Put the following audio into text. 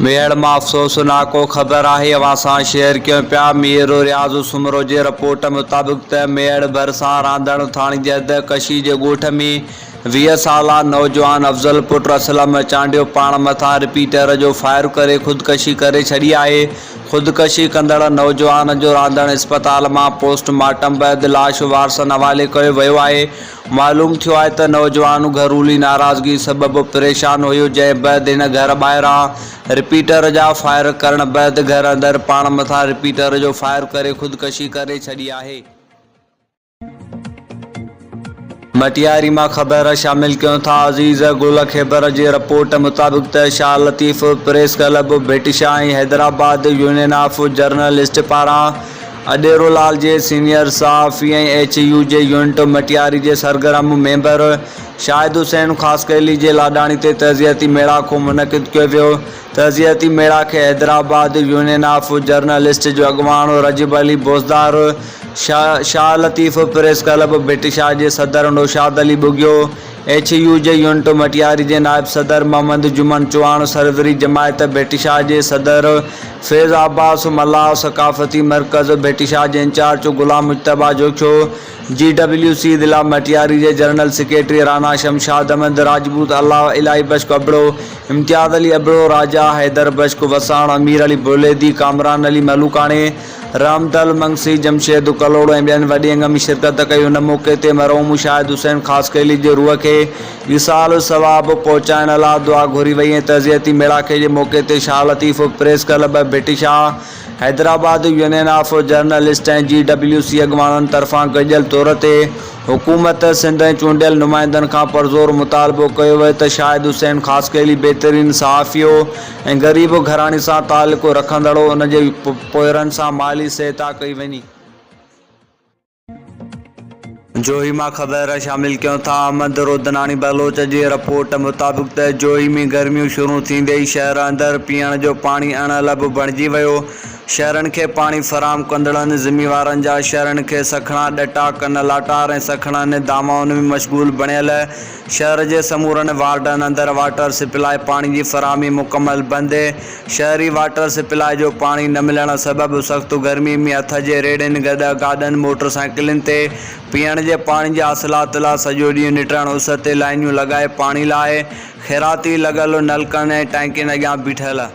मेड़ में अफ़सोसनाक ख़बर है अवां शेयर क्यों पिया मीर रियाज़ सुमरो के रिपोर्ट मुताबिक त मेड़ भरसा रांदड़ थाणी जद कशी के गोठ में 20 साला नौजवान अफजल पुट असलम चांडियो पान मथा रिपीटर जो फायर करे खुदकशी करे छड़ी है। खुदकशी कंदड़ नौजवान जो रांदड़ अस्पताल में पोस्टमार्टम बैद लाश वारसन हवाले किया वियो है। मालूम थो है त नौजवान घरूली नाराज़गी सबब परेशान हो जै बैद इन घर ॿाहिरां रिपीटर जा फायर करण बैद घर अंदर पान मथा रिपीटर जो फायर करे खुदकशी करे छड़ी है। मटियारी में खबर शामिल क्यों था अजीज़ गुल खैबर की रिपोर्ट मुताबिक त Shah Latif press club Bhitshah Hyderabad union of journalist पारा अडेरोलाल के सीनियर सहाफ़ी HU के यूनिट मटियारी के सरगर्म मेंबर शाहिद हुसैन ख़ासकैली के लाडाणी ते तज़ियती मेड़ा को मुनक़िद किया वियो। तज़ियती मेड़ा के हैदराबाद यूनियन ऑफ जर्नलिस्ट जो अगवान रजीब अली बोजदार शाह लतीफ़ प्रेस क्लब बेटिशा के सदर नौशाद अली बुगियो HU के यूनिट मटियारी के नायब सदर मोहम्मद जुमन चौहान सरवरी जमायत बेटिशा के सदर फैज़ अब्बास मल्लाह सकाफती मरकज़ बेटिशा के इंचार्ज गुलाम मुज्तबा जोखो GWC दिला मटियारी के जनरल सेक्रेटरी राना शमशाद अहमद राजपूत अल्लाह इलाही बश्क अबड़ो इम्तियाज़ अली अबड़ो राजा हैदर बश्क वसाण अमीर अली बुलेदी कामरान अली मलूकाणे रामदल मंगसी जमशेद कलोड़ो ऐं वॾी अंग में शिरकत कई। उन मौके ते मरहूम शाहिद हुसैन ख़ासकैली जे रूह के विसाल सवाब पहुँचाइण लाइ दुआ घुरी वई। तज़ियती मेड़ा के मौके ते Shah Latif press club Bhitshah Hyderabad union of journalist GWC अगवाननि तरफ़ां गॾियल तौर ते हुकूमत सिंध चूंडियल नुमाइंदनि खां परज़ोर मुतालबो कियो वियो त शाहिद हुसैन ख़ासकैली बहितरीन सहाफ़ियो ऐं ग़रीब घराणी सां ताल्लुक़ रखंदड़ो उन जे पोयरनि सां माली सहायता कई वञी। जोही में खबर शामिल क्यों था अहमद रोदनानी बलोच की रिपोर्ट मुताबिक त जोही में गर्मियों शुरू थींदे ही शहर अंदर पीअण जो पानी अणलब बणिजी वियो। शहरन के पानी फराम कंदड़न ज़िम्मेवारन जा शहरन के सखणा डटा कन लाटार ऐं सखणनि दामाउनि में मशगूल बणियल शहर के समूरन वार्डन अंदर वाटर सप्लाई पानी की फराहमी मुकम्मल बंद। शहरी वाटर सप्लाई जो पानी न मिलण सबब सख्त गर्मी में हथ के रेड़न गाडन मोटरसाइकिलन ते पीअण के पानी के हासिलात ला सॼो ॾींहुं निटण उस ते लाइनियूं लगाए पानी लाए ख़ैराती लगल नलकन ऐं टैंकिन अॻियां बीठल।